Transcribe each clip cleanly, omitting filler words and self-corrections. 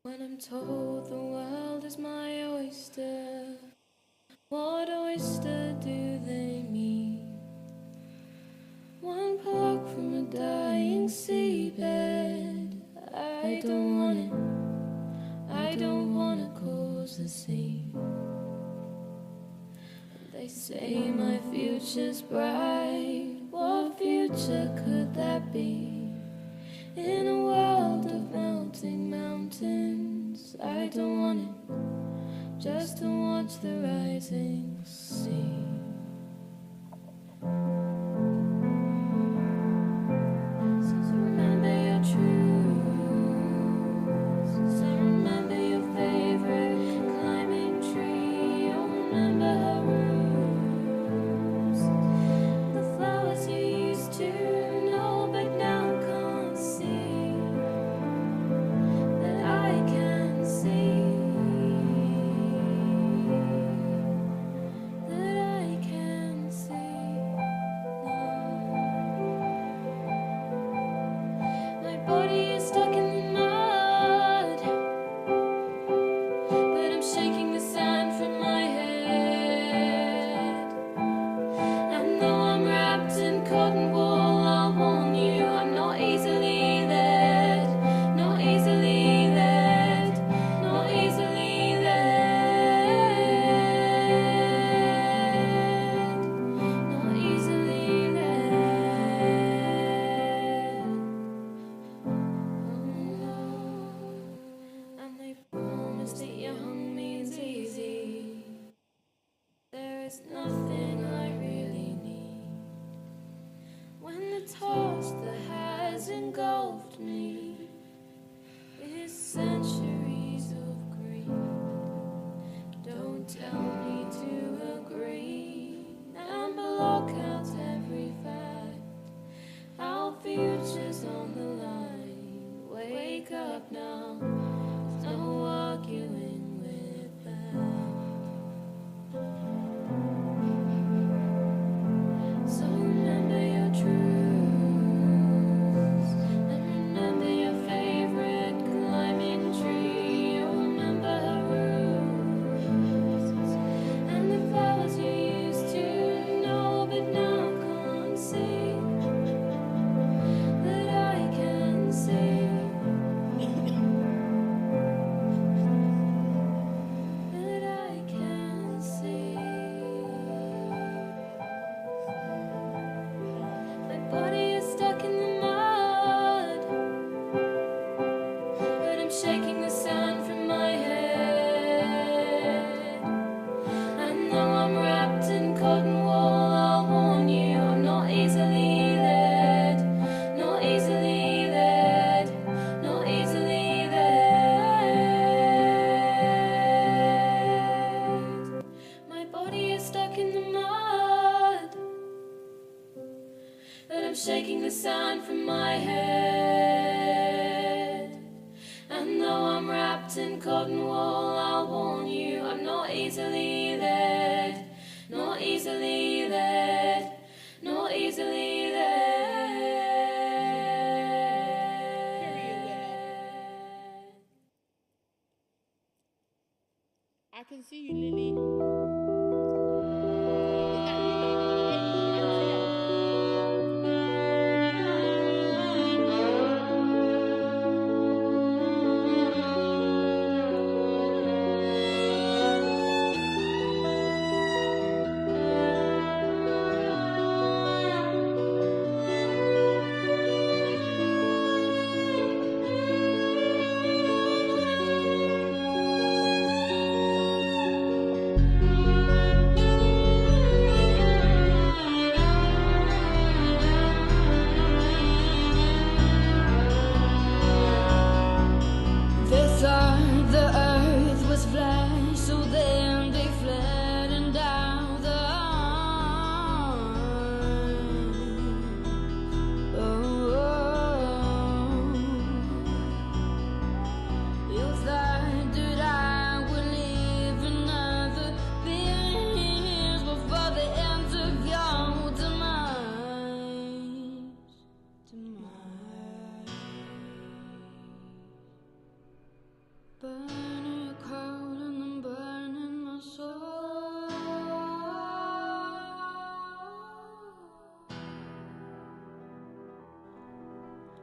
When I'm told the world is my oyster, what oyster do they mean? One pluck from a dying seabed. I don't want it, I don't want to cause a scene. They say my future's bright. What future could that be? In a world of melting mountains, I don't want it, just to watch the rising sea. So remember your truths, so remember your favorite climbing tree, or remember her roots, the flowers you used to know but now can't see, that I can see, that I can see now. My body is stuck in the mud, but I'm shaking the sand from my head. And though I'm wrapped in cotton wool, I'll warn you, I'm not easily led, not easily led, not easily led, not easily led. And they promise that young means easy. There is nothing I really need. When the toss that has engulfed me is centuries of greed, don't tell me to agree and block out every fact. Our future's on the line. Wake up now, there's no arguing with that. So remember your truths, and remember your favorite climbing tree, or remember her roots, and the flowers you used to know but now can't see, that I can see, that I can see. My body is stuck in the mud, but I'm shaking the sand from my head. And though I'm wrapped in cotton wool, I'll warn you, I'm not easily led, not easily led, not easily led. My body is stuck in the mud, but I'm shaking the sand from my head. And though I'm wrapped in cotton wool, I'll warn you, I'm not easily led, not easily led, not easily led. I can see you, Lily. Is that Lily? Andrea?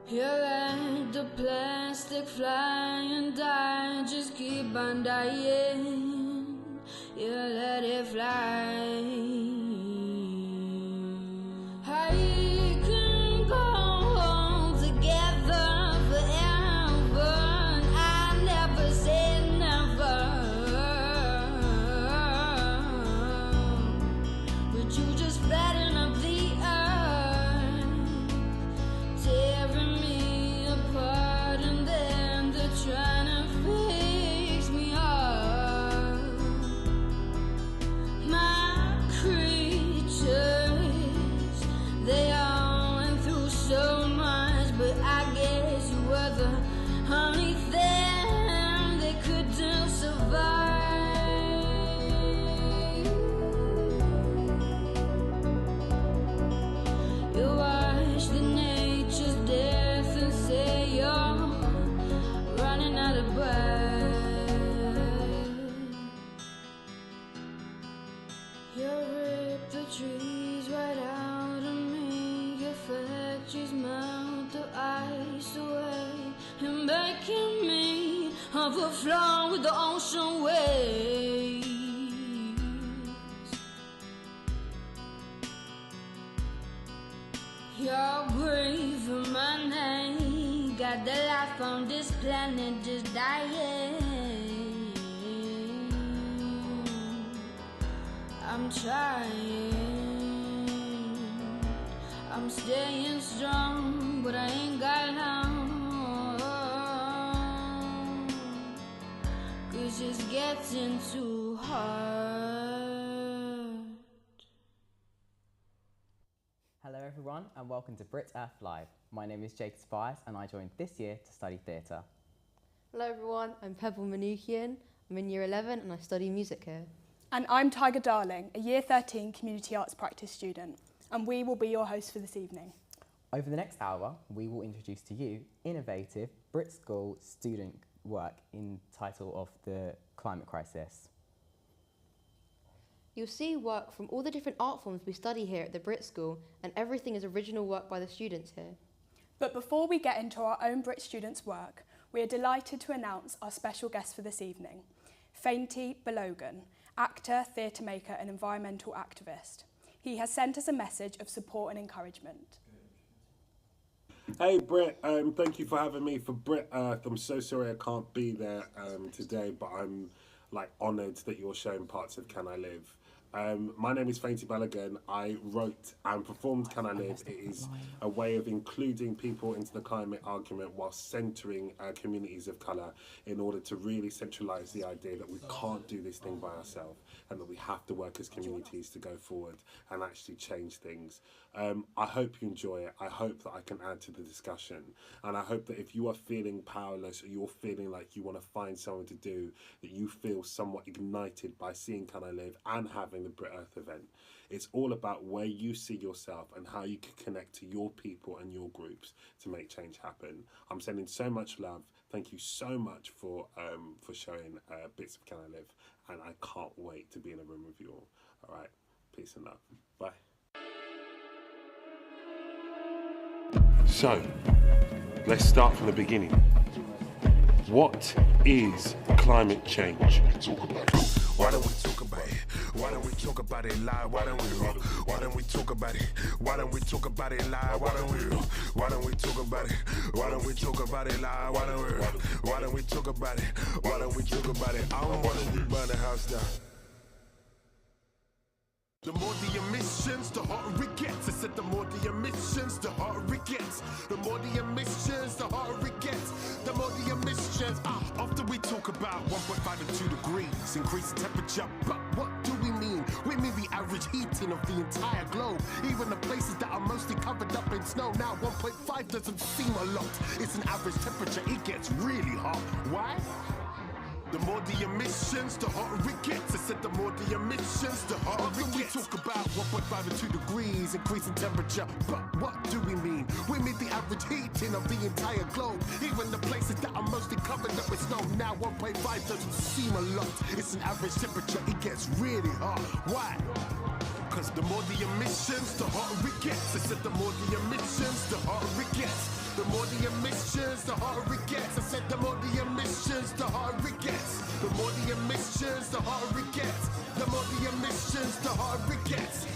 You let the plastic fly and die, just keep on dying. You let it fly. I can go on together forever, and I never said never. But you just flatten up the earth, tearing me apart, and then they're trying to fix me up. My creatures, they all went through so much, but I guess you were the only thing they couldn't survive. You watch the nature's death and say you're running out of breath. You rip the trees right out of me. Your factories melt the ice away and making me overflow with the ocean waves. You're breathing my name. Got the life on this planet just dying. I'm trying, I'm staying strong, but I ain't got long. 'Cause it's getting too hard. Hello everyone and welcome to Brit Earth Live. My name is Jacob Spies and I joined this year to study theatre. Hello everyone, I'm Pebble Manukian. I'm in Year 11 and I study music here. And I'm Tiger Darling, a Year 13 Community Arts Practice student, and we will be your hosts for this evening. Over the next hour, we will introduce to you innovative Brit School student work in title of the climate crisis. You'll see work from all the different art forms we study here at the Brit School, and everything is original work by the students here. But before we get into our own Brit students' work, we are delighted to announce our special guest for this evening, Fainty Balogan, actor, theatre maker and environmental activist. He has sent us a message of support and encouragement. Hey Brit, thank you for having me for Brit Earth. I'm so sorry I can't be there today, but I'm honoured that you're showing parts of Can I Live. My name is Fainty Balogan. I wrote and performed Can I Live. It is a way of including people into the climate argument while centering communities of colour in order to really centralise the idea that we can't do this thing by ourselves and that we have to work as communities to go forward and actually change things. I hope you enjoy it. I hope that I can add to the discussion, and I hope that if you are feeling powerless or you're feeling like you want to find something to do, that you feel somewhat ignited by seeing Can I Live and having the Brit Earth event. It's all about where you see yourself and how you can connect to your people and your groups to make change happen. I'm sending so much love. Thank you so much for showing bits of Can I Live, and I can't wait to be in a room with you all. All right, peace and love. Bye. So, let's start from the beginning. What is climate change? Why don't we talk about it? Why don't we talk about it live? Why don't we roll? Why don't we talk about it? Why don't we talk about it live? Why don't we roll? Why don't we talk about it? Why don't we talk about it live? Why don't we roll? Why don't we talk about it? Why don't we talk about it? I don't wanna burn the house down. The more the emissions, the hotter it gets. I said the more the emissions, the hotter it gets. The more the emissions, the hotter it gets. The more the emissions. After we talk about 1.5 and 2 degrees, increase in temperature, but what do we mean? We mean the average heating of the entire globe. Even the places that are mostly covered up in snow. Now 1.5 doesn't seem a lot. It's an average temperature, it gets really hot. Why? The more the emissions, the hotter it gets. I said the more the emissions, the hotter it gets. We talk about 1.5 and 2 degrees, increase in temperature, but what do we mean? We mean the average heating of the entire globe. Even the places that are mostly covered up with snow. Now 1.5 doesn't seem a lot. It's an average temperature, it gets really hot. Why? Cause the more the emissions, the hotter it gets. I said the more the emissions, the hotter it gets. The more the emissions, the harder it gets. I said the more the emissions, the harder it gets. The more the emissions, the harder it gets. The more the emissions, the harder it gets.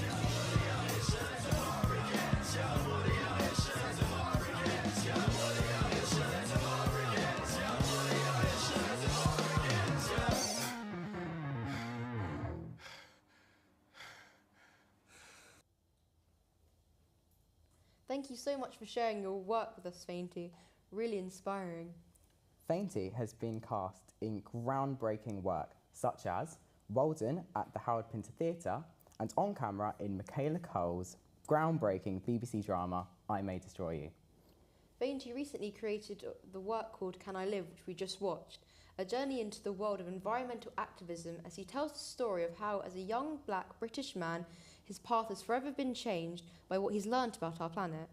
Thank you so much for sharing your work with us, Fainty. Really inspiring. Fainty has been cast in groundbreaking work such as Walden at the Howard Pinter Theatre and on camera in Michaela Cole's groundbreaking BBC drama I May Destroy You. Fainty recently created the work called Can I Live, which we just watched, a journey into the world of environmental activism as he tells the story of how, as a young black British man, his path has forever been changed by what he's learnt about our planet.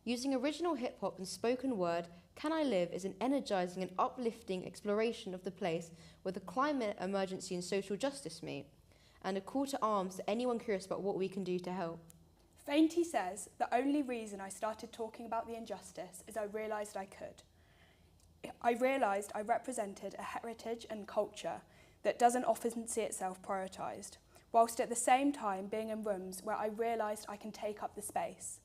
Using original hip-hop and spoken word, Can I Live is an energising and uplifting exploration of the place where the climate emergency and social justice meet, and a call to arms to anyone curious about what we can do to help. Fainty says, the only reason I started talking about the injustice is I realised I could. I realised I represented a heritage and culture that doesn't often see itself prioritised, whilst at the same time being in rooms where I realised I can take up the space.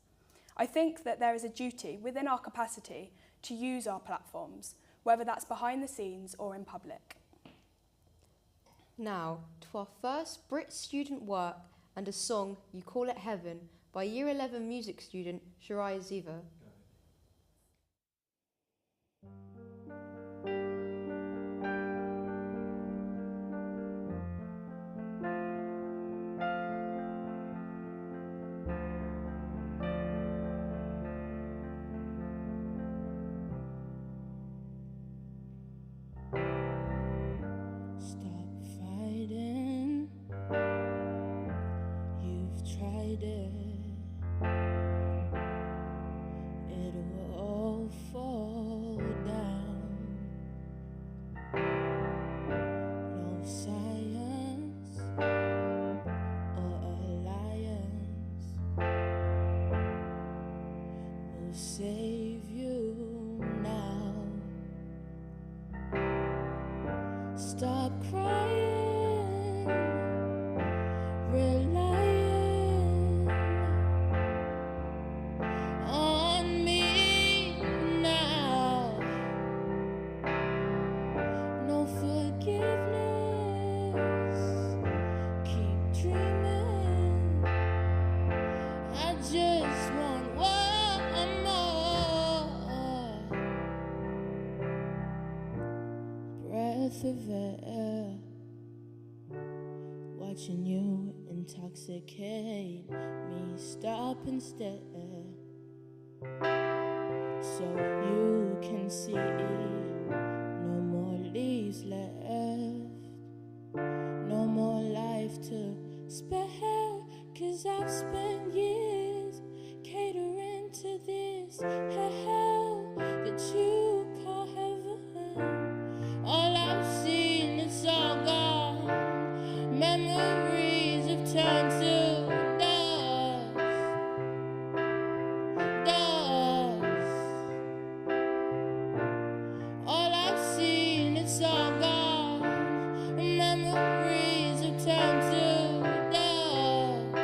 I think that there is a duty within our capacity to use our platforms, whether that's behind the scenes or in public. Now, to our first Brit student work and a song, You Call It Heaven, by Year 11 music student Shariah Ziva. Stop fighting. You've tried it. It will all fall down. No science or alliance will save you now. Stop crying, relying on me now. No forgiveness, keep dreaming. I just want one more breath of air, watching you intoxicate me, stop and stare, so you can see no more leaves left, no more life to spare, 'cause I've spent years catering to this hell that you call heaven. All I've seen is all gone. Memories have turned to dust, dust. All I've seen is all gone. Memories have turned to dust,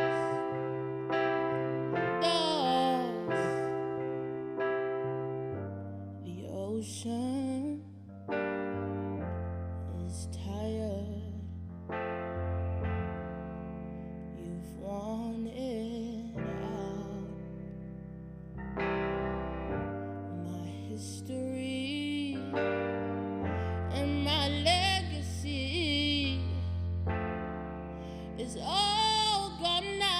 dust. The ocean is tired. You've worn it out. My history and my legacy is all gone now.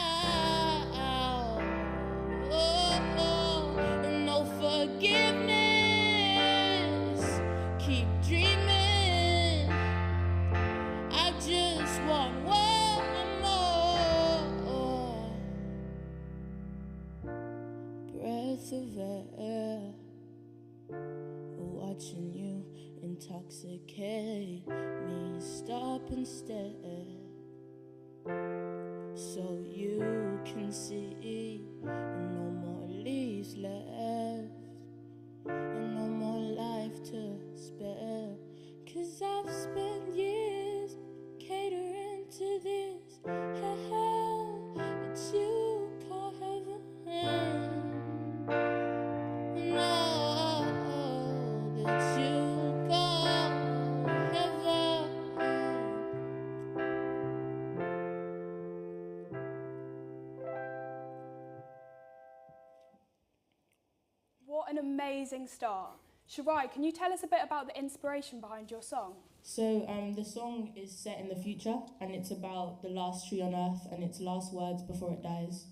Oh, no forgiveness, keep dreaming. I just want one more breath of air, watching you intoxicate me, stop and stare, so you can see no more leaves left, amazing start. Shirai, can you tell us a bit about the inspiration behind your song? So the song is set in the future, and it's about the last tree on earth and its last words before it dies.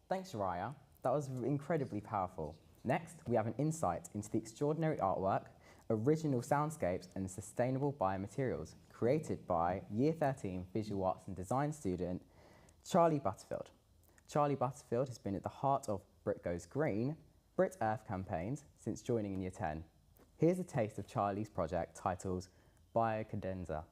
Thanks, Shariah. That was incredibly powerful. Next, we have an insight into the extraordinary artwork, original soundscapes and sustainable biomaterials created by Year 13 Visual Arts and Design student Charlie Butterfield. Charlie Butterfield has been at the heart of Brit Goes Green, Brit Earth campaigns since joining in Year 10. Here's a taste of Charlie's project titled Biocadenza.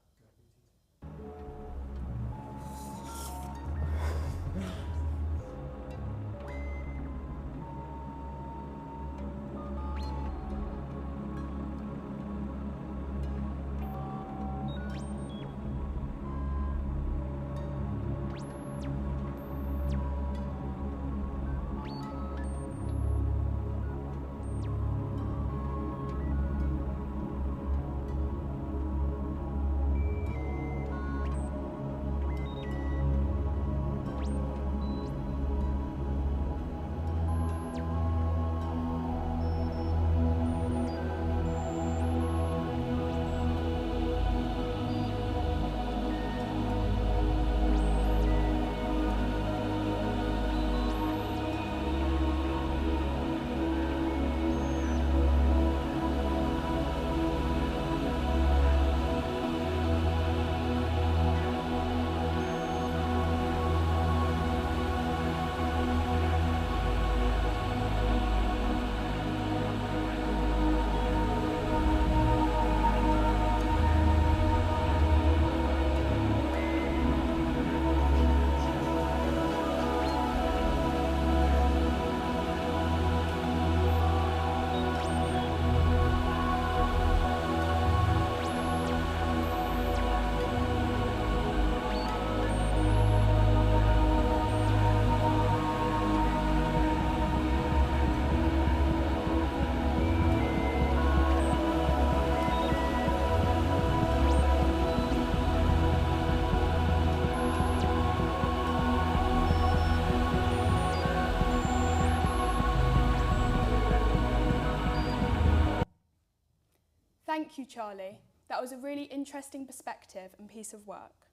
Thank you, Charlie. That was a really interesting perspective and piece of work.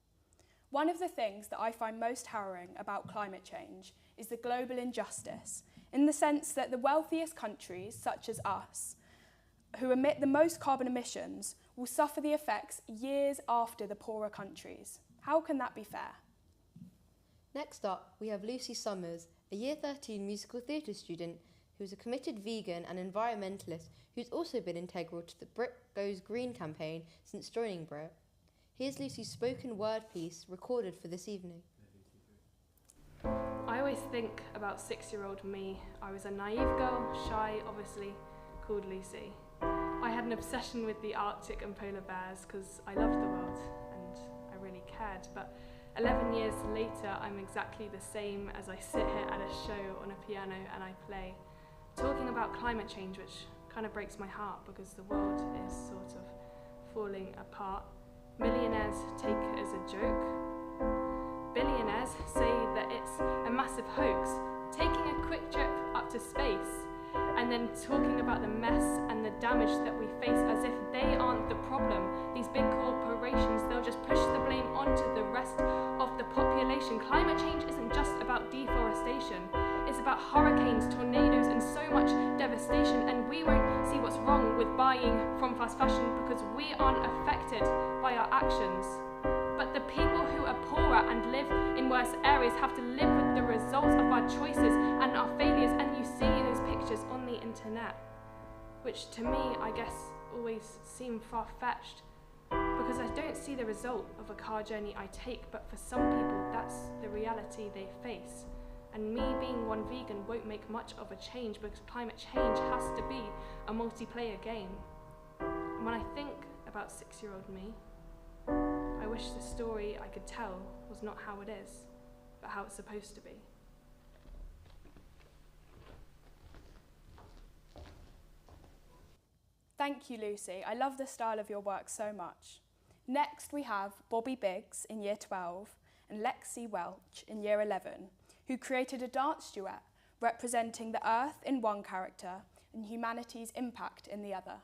One of the things that I find most harrowing about climate change is the global injustice, in the sense that the wealthiest countries, such as us, who emit the most carbon emissions, will suffer the effects years after the poorer countries. How can that be fair? Next up, we have Lucy Summers, a Year 13 musical theatre student who is a committed vegan and environmentalist who's also been integral to the Brit Goes Green campaign since joining Brit. Here's Lucy's spoken word piece recorded for this evening. I always think about 6-year-old me. I was a naive girl, shy, obviously, called Lucy. I had an obsession with the Arctic and polar bears because I loved the world and I really cared. But 11 years later, I'm exactly the same as I sit here at a show on a piano and I play, talking about climate change, which kind of breaks my heart because the world is sort of falling apart. Millionaires take it as a joke. Billionaires say that it's a massive hoax, taking a quick trip up to space and then talking about the mess and the damage that we face as if they aren't the problem. These big corporations, they'll just push the blame onto the rest of the population. Climate change isn't just about deforestation. It's about hurricanes, tornadoes, and so much devastation, and we won't see what's wrong with buying from fast fashion because we aren't affected by our actions. But the people who are poorer and live in worse areas have to live with the results of our choices and our failures, and you see those pictures on the internet, which to me, I guess, always seem far-fetched, because I don't see the result of a car journey I take, but for some people, that's the reality they face. And me being one vegan won't make much of a change because climate change has to be a multiplayer game. And when I think about 6-year-old me, I wish the story I could tell was not how it is, but how it's supposed to be. Thank you, Lucy. I love the style of your work so much. Next, we have Bobby Biggs in Year 12 and Lexi Welch in Year 11, who created a dance duet representing the earth in one character and humanity's impact in the other.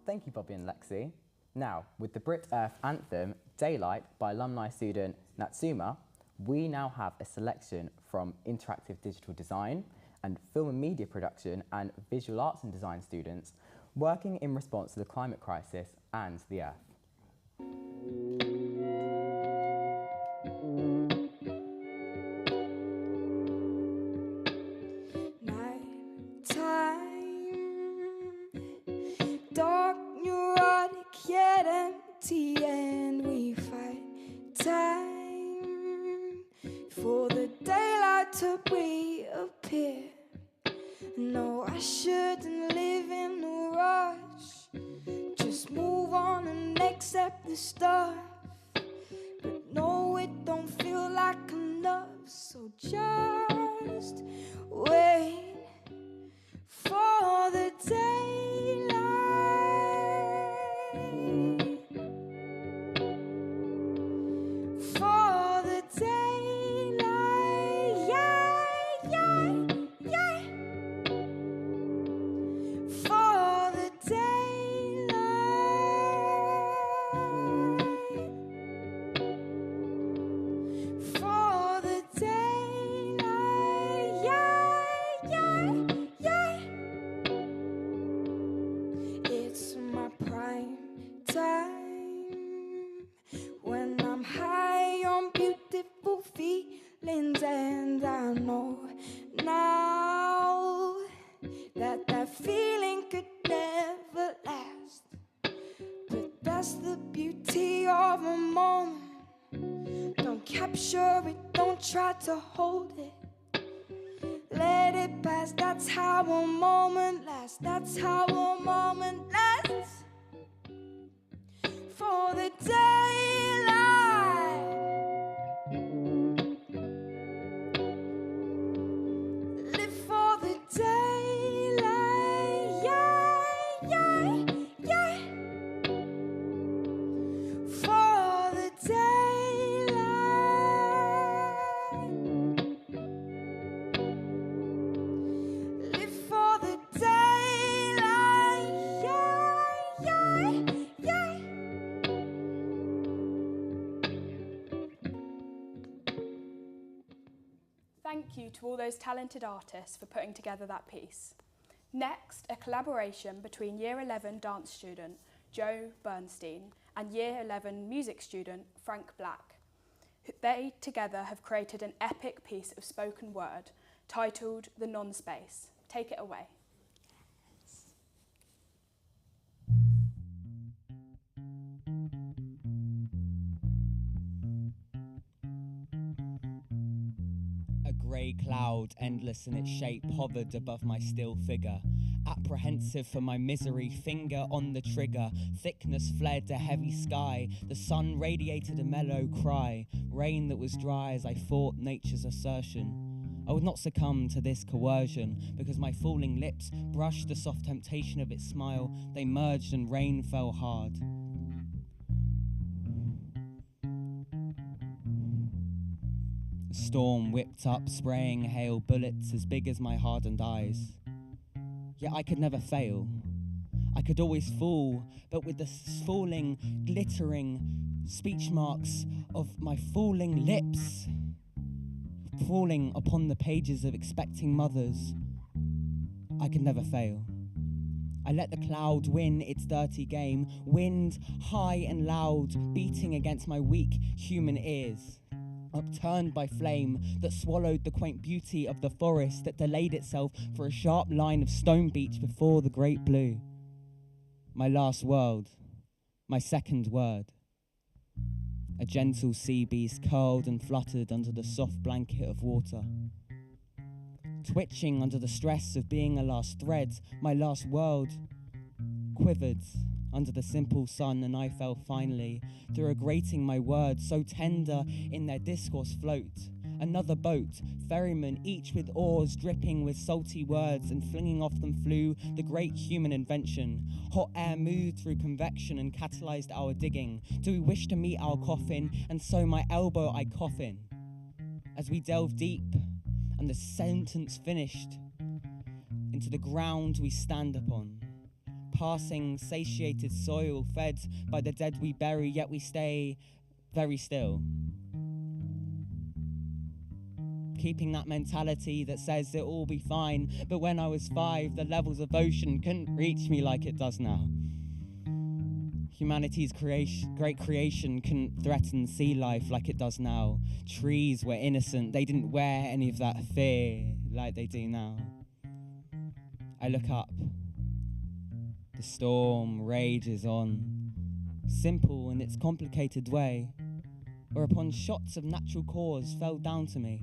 Thank you, Bobby and Lexi. Now, with the Brit Earth anthem, Daylight, by alumni student Natsuma, we now have a selection from interactive digital design and film and media production and visual arts and design students working in response to the climate crisis and the Earth. Dark, neurotic, yet empty, and we fight time for the daylight to reappear. No, I shouldn't live in a rush, just move on and accept the stuff. But no, it don't feel like enough, so just wait for the daylight. For the daylight, yeah, yeah, yeah. For the daylight. For the daylight, yeah, yeah, yeah. It's my prime time when I'm high on beautiful feelings, and I know now that that feeling could never last. But that's the beauty of a moment. Don't capture it, don't try to hold it. Let it pass, that's how a moment lasts. That's how a moment lasts. For the daylight. Live for the daylight. Yeah, yeah, yeah. For the daylight. Live for the daylight. Yeah, yeah, yeah. Thank you to all those talented artists for putting together that piece. Next, a collaboration between Year 11 dance student Joe Bernstein and Year 11 music student Frank Black. They together have created an epic piece of spoken word titled The Non-Space. Take it away. A grey cloud, endless in its shape, hovered above my still figure. Apprehensive for my misery, finger on the trigger. Thickness fled, a heavy sky. The sun radiated a mellow cry. Rain that was dry as I fought nature's assertion. I would not succumb to this coercion, because my falling lips brushed the soft temptation of its smile. They merged and rain fell hard. The storm whipped up, spraying hail bullets as big as my hardened eyes. Yet I could never fail. I could always fall, but with the falling, glittering speech marks of my falling lips, falling upon the pages of expecting mothers, I could never fail. I let the cloud win its dirty game, wind high and loud, beating against my weak human ears. Upturned by flame that swallowed the quaint beauty of the forest that delayed itself for a sharp line of stone beach before the great blue. My last world, my second word. A gentle sea beast curled and fluttered under the soft blanket of water. Twitching under the stress of being a last thread, my last world quivered under the simple sun, and I fell finally through a grating my words so tender in their discourse float. Another boat, ferrymen, each with oars dripping with salty words, and flinging off them flew the great human invention. Hot air moved through convection and catalyzed our digging. Do we wish to meet our coffin? And so my elbow I coffin. As we delve deep, and the sentence finished, into the ground we stand upon. Passing satiated soil, fed by the dead we bury, yet we stay very still. Keeping that mentality that says it'll all be fine, but when I was 5, the levels of ocean couldn't reach me like it does now. Humanity's great creation couldn't threaten sea life like it does now. Trees were innocent, they didn't wear any of that fear like they do now. I look up. The storm rages on, simple in its complicated way, whereupon shots of natural cause fell down to me.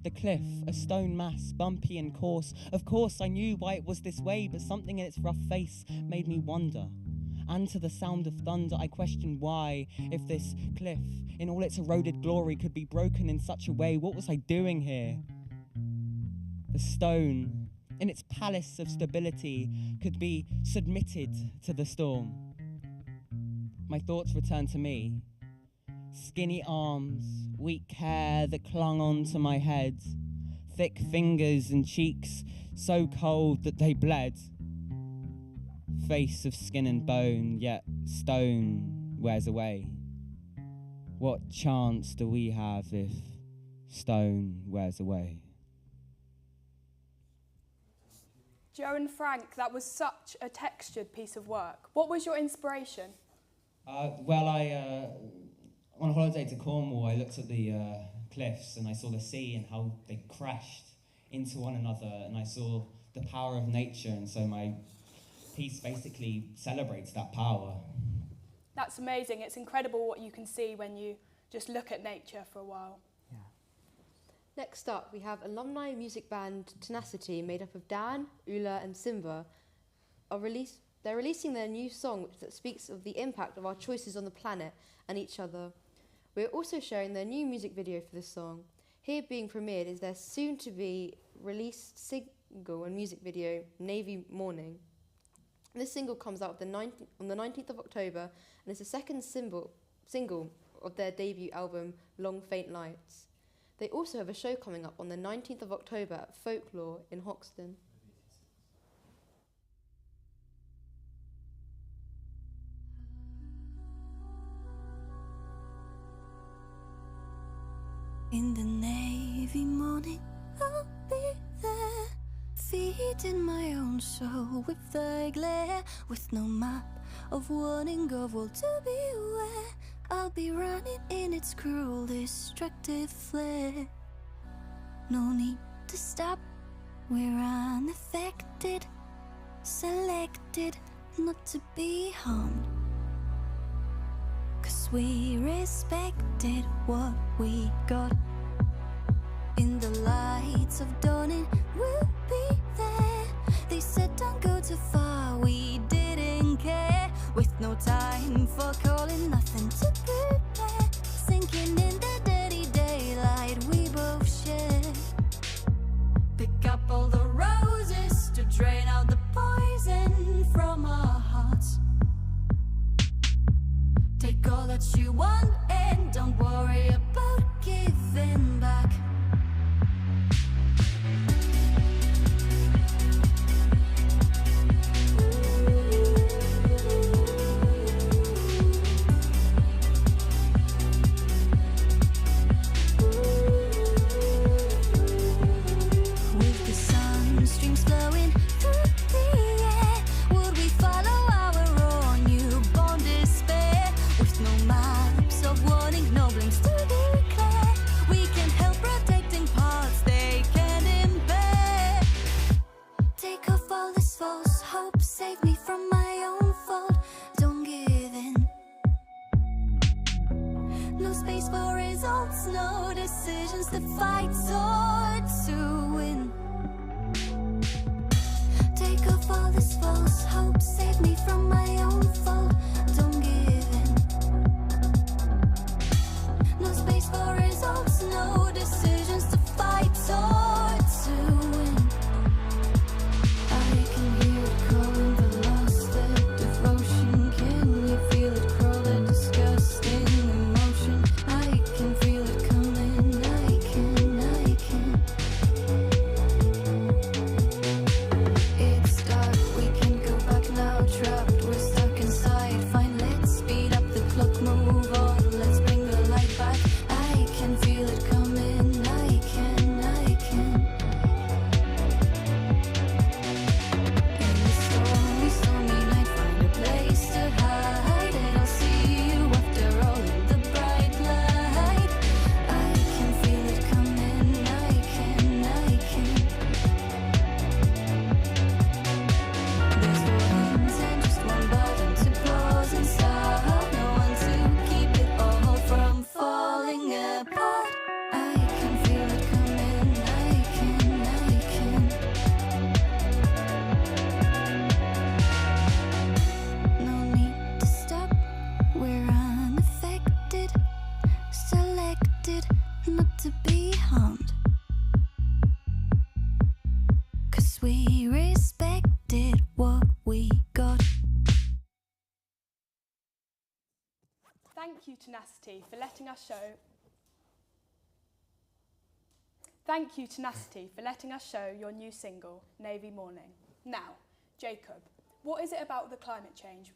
The cliff, a stone mass, bumpy and coarse. Of course I knew why it was this way, but something in its rough face made me wonder. And to the sound of thunder I questioned why, if this cliff, in all its eroded glory, could be broken in such a way, what was I doing here? The stone, in its palace of stability, could be submitted to the storm. My thoughts returned to me. Skinny arms, weak hair that clung onto my head, thick fingers and cheeks so cold that they bled. Face of skin and bone, yet stone wears away. What chance do we have if stone wears away? Joe and Frank, that was such a textured piece of work. What was your inspiration? On holiday to Cornwall, I looked at the cliffs and I saw the sea and how they crashed into one another, and I saw the power of nature, and so my piece basically celebrates that power. That's amazing. It's incredible what you can see when you just look at nature for a while. Yeah. Next up, we have alumni music band Tenacity, made up of Dan, Ula and Simba. They're releasing their new song that speaks of the impact of our choices on the planet and each other. We're also sharing their new music video for this song. Here being premiered is their soon-to-be released single and music video, Navy Morning. This single comes out on the 19th of October and is the second single of their debut album, Long Faint Lights. They also have a show coming up on the 19th of October at Folklore in Hoxton. In the navy morning, I'll be there, feeding my own soul with the glare, with no map of warning of all to beware. I'll be running in its cruel, destructive flare. No need to stop, we're unaffected, selected not to be harmed. 'Cause we respected what we got. In the of dawning, we'll be there. They said don't go too far, we didn't care. With no time for calling, nothing to prepare. Sinking in the dirty daylight we both share. Pick up all the roses to drain out the poison from our hearts. Take all that you want and don't worry about giving back. With the sun streams flowing through the air, would we follow our own newborn despair? With no maps of warning, no blinks to declare, we can help protecting parts they can impair. Take off all this false hope, save me from my own fault. Don't give in. No space for results, no decisions to fight or to win. Take off all this false hope, save me from my own fault. Don't give in. No space for results, no decisions to fight or to win. I can hear it calling the lost, the devotion. Can you feel it crawl, the disgusting emotion? I can feel it coming, I can. It's dark, we can't go back now, trapped, we're stuck inside. Fine, let's speed up the clock, move on, let's bring the light back. I can feel it coming, I can. In the stormy night, find a place to hide, and I'll see you after all in the bright light. I can feel it coming, I can. There's no intent, just one button to pause and stop. No one to keep it all from falling apart. I can feel it coming, I can. No need to stop, we're unaffected, selected not to be harmed. 'Cause we respected what we got. Thank you, Tenacity, for letting us show. Thank you, Tenacity, for letting us show your new single, Navy Morning. Now, Jacob, what is it about the climate change,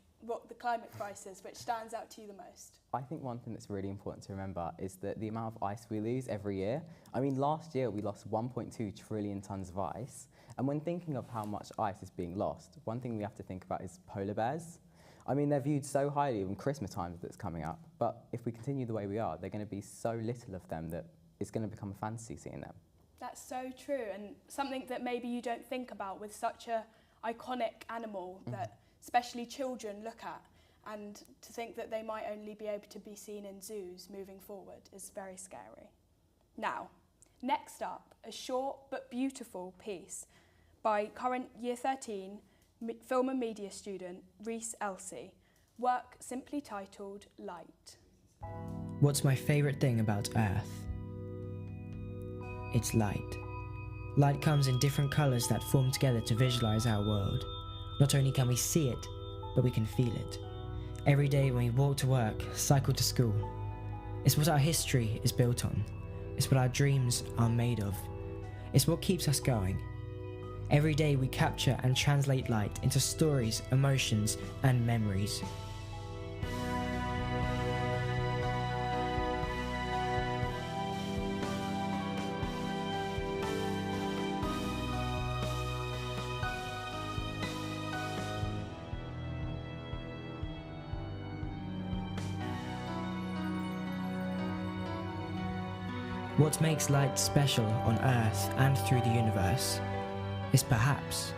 the climate crisis, which stands out to you the most? I think one thing that's really important to remember is that the amount of ice we lose every year. I mean, last year we lost 1.2 trillion tonnes of ice. And when thinking of how much ice is being lost, one thing we have to think about is polar bears. I mean, they're viewed so highly in Christmas time that's coming up, but if we continue the way we are, they're going to be so little of them that it's going to become a fantasy seeing them. That's so true, and something that maybe you don't think about with such a iconic animal that especially children look at, and to think that they might only be able to be seen in zoos moving forward is very scary. Now, next up, a short but beautiful piece by current Year 13 film and media student Reese Elsey, work simply titled Light. What's my favourite thing about Earth? It's light. Light comes in different colours that form together to visualise our world. Not only can we see it, but we can feel it. Every day when we walk to work, cycle to school. It's what our history is built on. It's what our dreams are made of. It's what keeps us going. Every day we capture and translate light into stories, emotions, and memories. What makes light special on Earth and through the universe is perhaps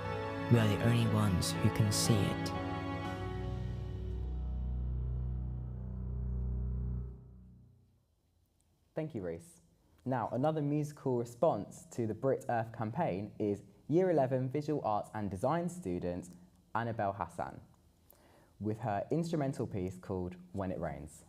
we are the only ones who can see it. Thank you, Reese. Now, another musical response to the Brit Earth campaign is Year 11 Visual Arts and Design student Annabelle Hassan with her instrumental piece called When It Rains.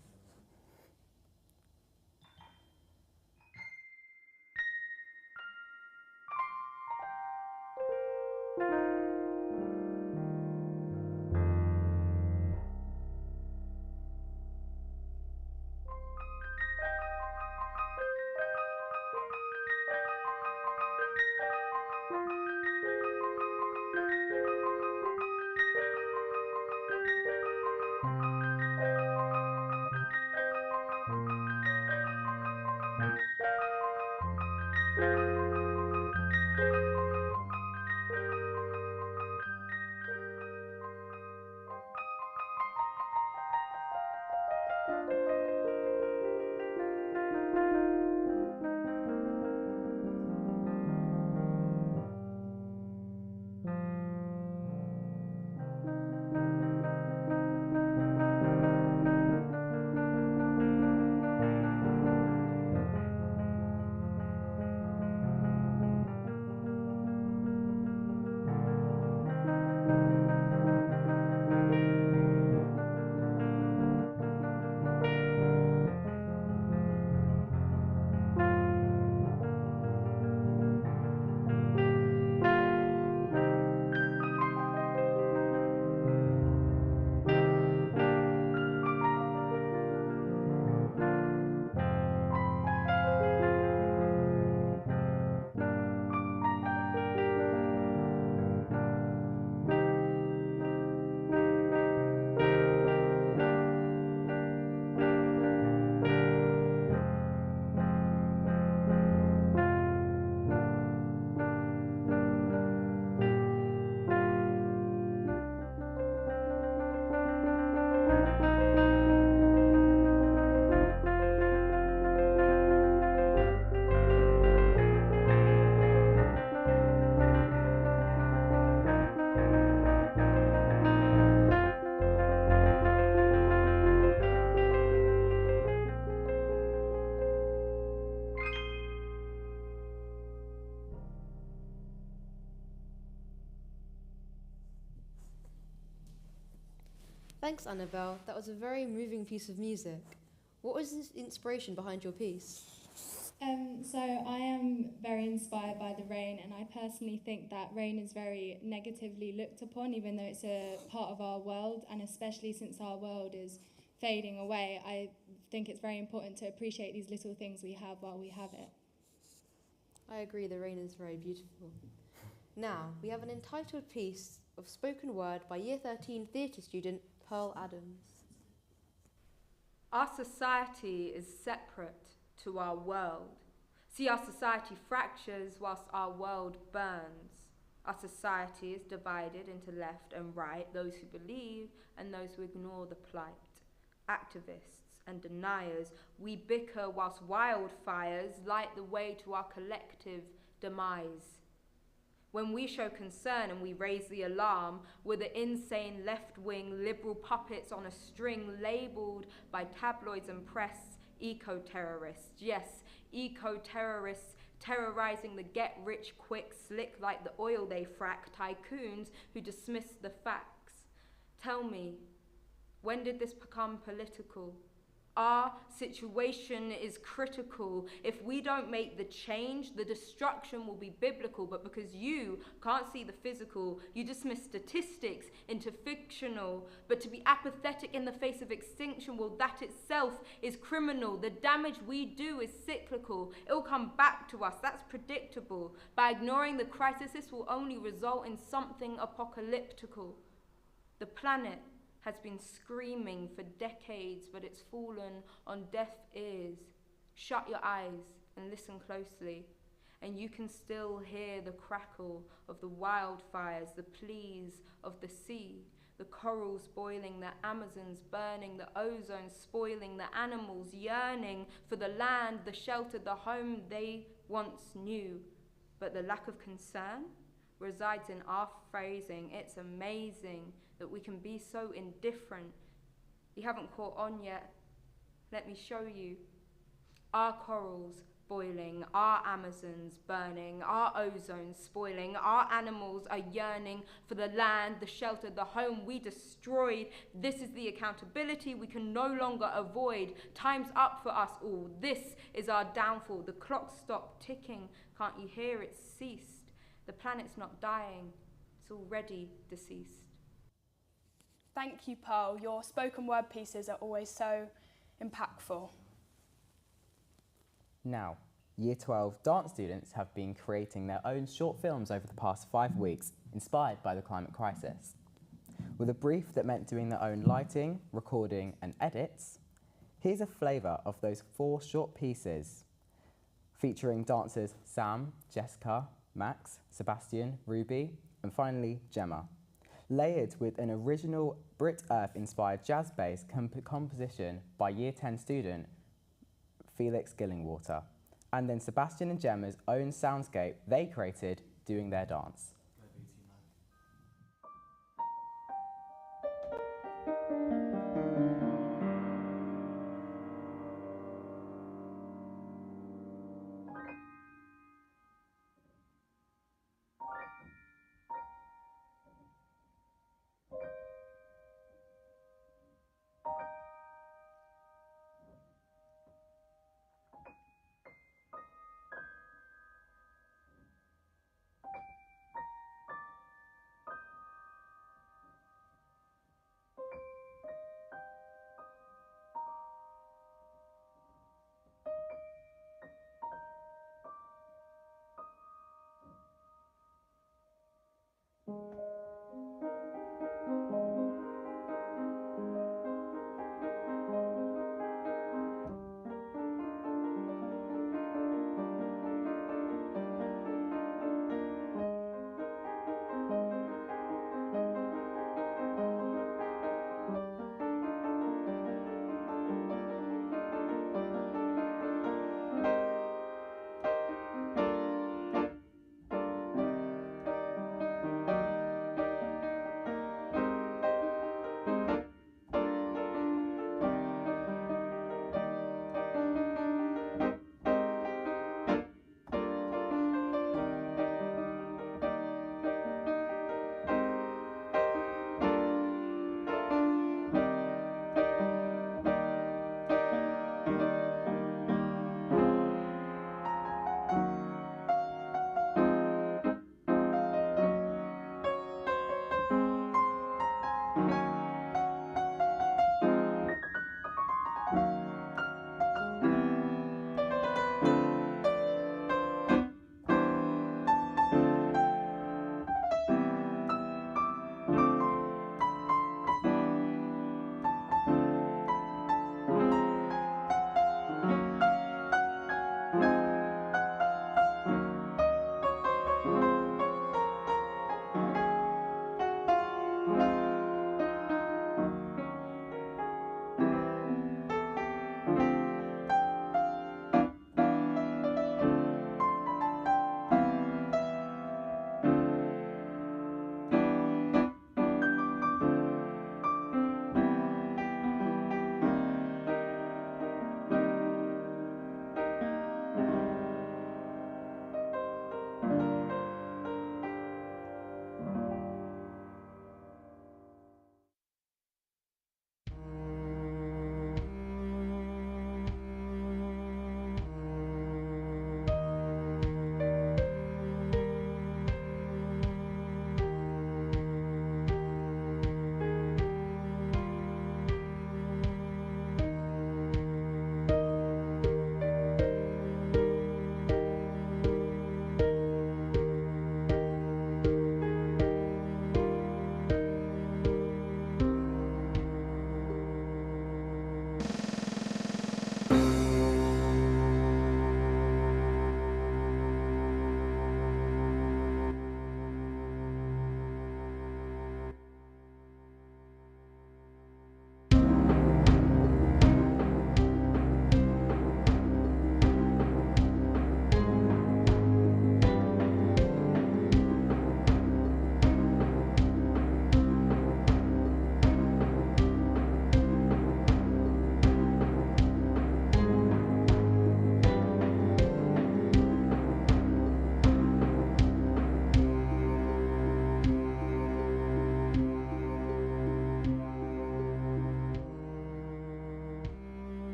Thanks, Annabelle. That was a very moving piece of music. What was the inspiration behind your piece? So I am very inspired by the rain, and I personally think that rain is very negatively looked upon, even though it's a part of our world, and especially since our world is fading away, I think it's very important to appreciate these little things we have while we have it. I agree, the rain is very beautiful. Now, we have an entitled piece of spoken word by Year 13 theatre student Pearl Adams. Our society is separate to our world. See, our society fractures whilst our world burns. Our society is divided into left and right, those who believe and those who ignore the plight. Activists and deniers, we bicker whilst wildfires light the way to our collective demise. When we show concern and we raise the alarm, we're the insane left-wing liberal puppets on a string labelled by tabloids and press eco-terrorists. Yes, eco-terrorists terrorising the get-rich-quick slick like the oil they frack tycoons who dismiss the facts. Tell me, when did this become political? Our situation is critical. If we don't make the change, the destruction will be biblical. But because you can't see the physical, you dismiss statistics into fictional. But to be apathetic in the face of extinction, well, that itself is criminal. The damage we do is cyclical. It'll come back to us. That's predictable. By ignoring the crisis, this will only result in something apocalyptical. The planet has been screaming for decades, but it's fallen on deaf ears. Shut your eyes and listen closely, and you can still hear the crackle of the wildfires, the pleas of the sea, the corals boiling, the Amazons burning, the ozone spoiling, the animals yearning for the land, the shelter, the home they once knew. But the lack of concern resides in our phrasing. It's amazing that we can be so indifferent. You haven't caught on yet. Let me show you. Our corals boiling, our Amazons burning, our ozone spoiling, our animals are yearning for the land, the shelter, the home we destroyed. This is the accountability we can no longer avoid. Time's up for us all. This is our downfall. The clock stopped ticking. Can't you hear it ceased? The planet's not dying. It's already deceased. Thank you, Pearl. Your spoken word pieces are always so impactful. Now, Year 12 dance students have been creating their own short films over the past 5 weeks, inspired by the climate crisis. With a brief that meant doing their own lighting, recording and edits, here's a flavour of those 4 short pieces, featuring dancers Sam, Jessica, Max, Sebastian, Ruby and finally Gemma, layered with an original Brit Earth-inspired jazz-based composition by Year 10 student Felix Gillingwater, and then Sebastian and Gemma's own soundscape they created doing their dance.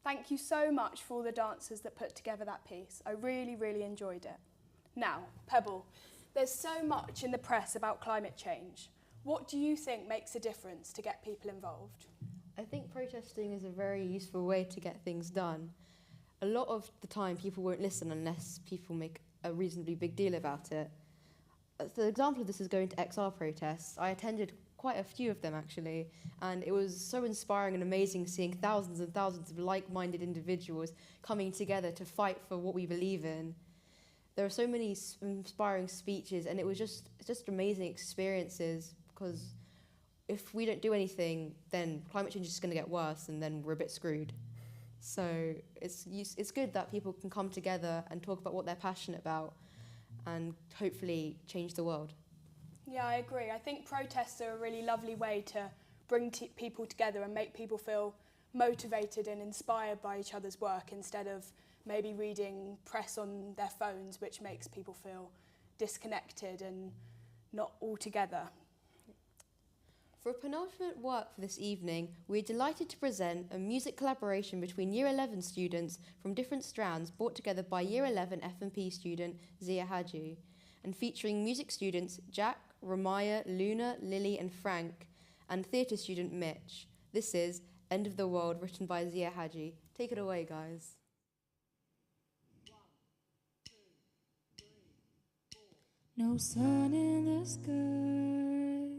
Thank you so much for all the dancers that put together that piece. I really, really enjoyed it. Now, Pebble, there's so much in the press about climate change. What do you think makes a difference to get people involved? I think protesting is a very useful way to get things done. A lot of the time people won't listen unless people make a reasonably big deal about it. The example of this is going to XR protests. I attended quite a few of them actually, and it was so inspiring and amazing seeing thousands and thousands of like-minded individuals coming together to fight for what we believe in. There are so many inspiring speeches, and it was just amazing experiences, because if we don't do anything, then climate change is just going to get worse, and then we're a bit screwed. So it's good that people can come together and talk about what they're passionate about and hopefully change the world. Yeah, I agree. I think protests are a really lovely way to bring people together and make people feel motivated and inspired by each other's work, instead of maybe reading press on their phones, which makes people feel disconnected and not all together. For a penultimate work for this evening, we're delighted to present a music collaboration between Year 11 students from different strands brought together by Year 11 F&P student Zia Haji, and featuring music students Jack, Ramaya, Luna, Lily and Frank, and theatre student Mitch. This is End of the World, written by Zia Haji. Take it away, guys. No sun in the sky,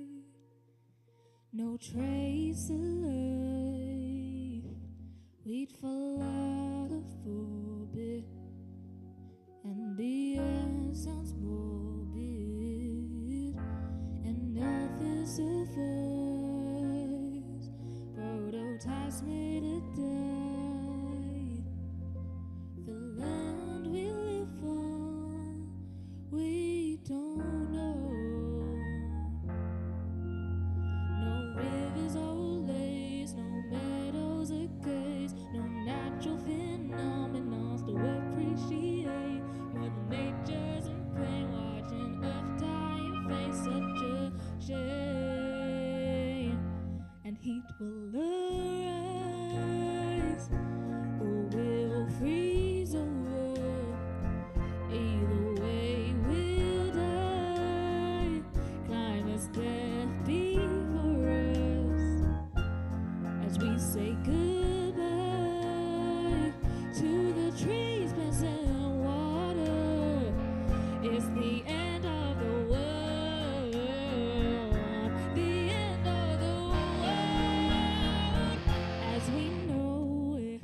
no trace of life. We'd fall out of orbit, and the air sounds morbid, and nothing survives. Prototypes made to die. The land we live on, we don't know. No rivers or lakes, no meadows or caves, no natural phenomena to appreciate. Mother Nature's in pain, watching Earth die and face such a shame. And heat will arise, or will freeze over. Either way we'll die. Climate's death before us, as we say goodbye to the trees, plants and water. It's the end of the world, the end of the world as we know it.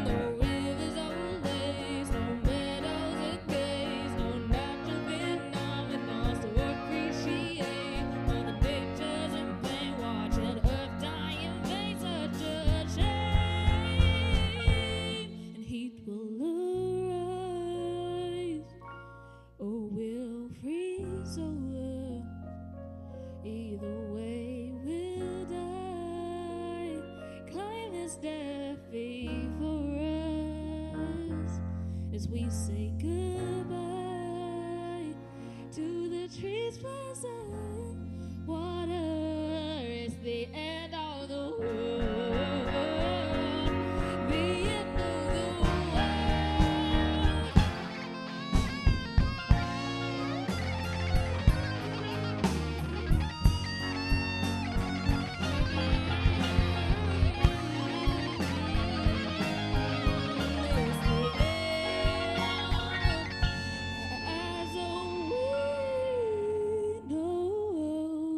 No rivers or lakes, no meadows or caves, no natural phenomena to appreciate. Mother Nature's in pain, watching Earth die in vain, such a shame. And heat will arise, or will freeze over. Either way we'll die. Climate's death before us, as we say goodbye to the trees, plants and water. It's the end of the world, the end of the world. As we know it.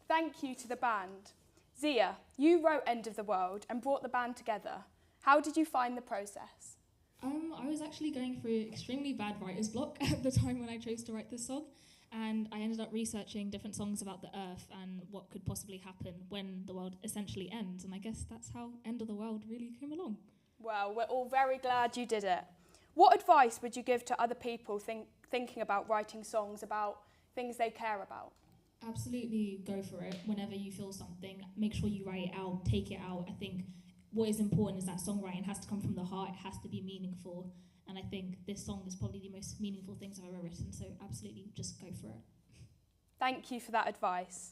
Thank you to the band. Zia, you wrote End of the World and brought the band together. How did you find the process? I was actually going through extremely bad writer's block at the time when I chose to write this song, and I ended up researching different songs about the Earth and what could possibly happen when the world essentially ends, and I guess that's how End of the World really came along. Well, we're all very glad you did it. What advice would you give to other people thinking about writing songs about things they care about? Absolutely go for it. Whenever you feel something, make sure you write it out, take it out. I think what is important is that songwriting has to come from the heart, it has to be meaningful, and I think this song is probably the most meaningful things I've ever written, so absolutely just go for it. Thank you for that advice.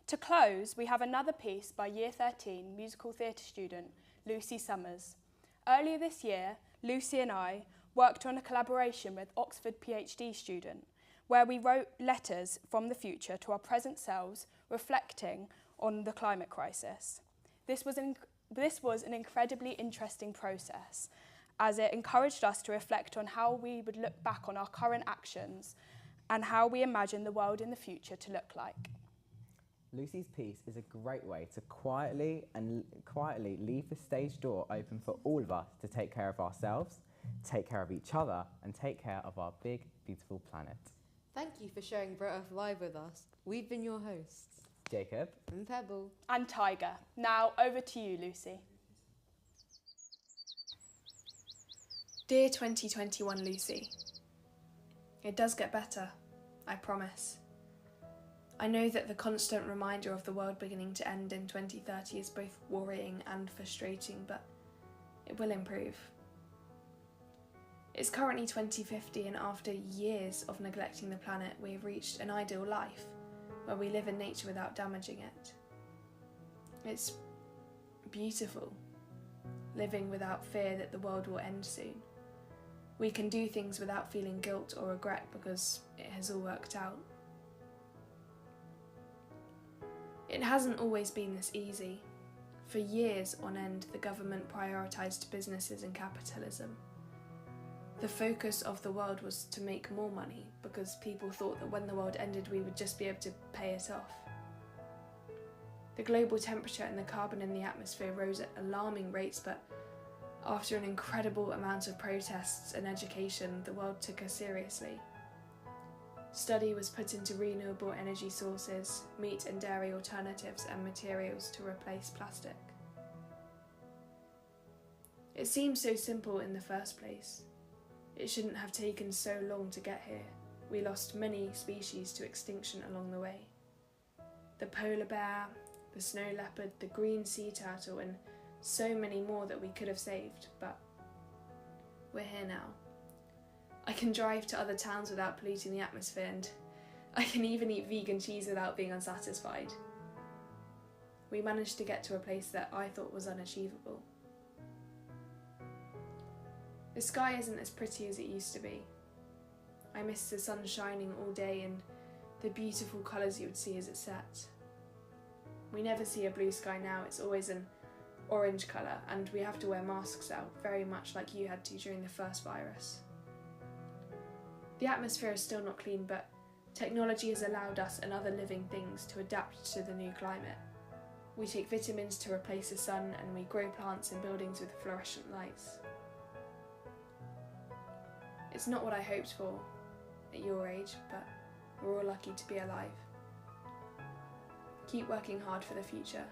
To close, we have another piece by Year 13 musical theatre student Lucy Summers. Earlier this year, Lucy and I worked on a collaboration with Oxford PhD student, where we wrote letters from the future to our present selves, reflecting on the climate crisis. This was an incredibly interesting process, as it encouraged us to reflect on how we would look back on our current actions and how we imagine the world in the future to look like. Lucy's piece is a great way to quietly leave the stage door open for all of us to take care of ourselves, take care of each other, and take care of our big, beautiful planet. Thank you for sharing Brit Earth Live with us. We've been your hosts, Jacob and Pebble. And Tiger. Now over to you, Lucy. Dear 2021 Lucy, it does get better, I promise. I know that the constant reminder of the world beginning to end in 2030 is both worrying and frustrating, but it will improve. It's currently 2050, and after years of neglecting the planet, we have reached an ideal life where we live in nature without damaging it. It's beautiful, living without fear that the world will end soon. We can do things without feeling guilt or regret because it has all worked out. It hasn't always been this easy. For years on end, the government prioritised businesses and capitalism. The focus of the world was to make more money because people thought that when the world ended we would just be able to pay it off. The global temperature and the carbon in the atmosphere rose at alarming rates, but after an incredible amount of protests and education, the world took us seriously. Study was put into renewable energy sources, meat and dairy alternatives, and materials to replace plastic. It seemed so simple in the first place. It shouldn't have taken so long to get here. We lost many species to extinction along the way. The polar bear, the snow leopard, the green sea turtle, and so many more that we could have saved, but we're here now. I can drive to other towns without polluting the atmosphere, and I can even eat vegan cheese without being unsatisfied. We managed to get to a place that I thought was unachievable. The sky isn't as pretty as it used to be. I miss the sun shining all day and the beautiful colours you would see as it set. We never see a blue sky now, it's always an orange colour, and we have to wear masks out, very much like you had to during the first virus. The atmosphere is still not clean, but technology has allowed us and other living things to adapt to the new climate. We take vitamins to replace the sun, and we grow plants in buildings with fluorescent lights. It's not what I hoped for at your age, but we're all lucky to be alive. Keep working hard for the future,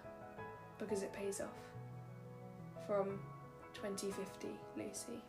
because it pays off. From 2050, Lucy.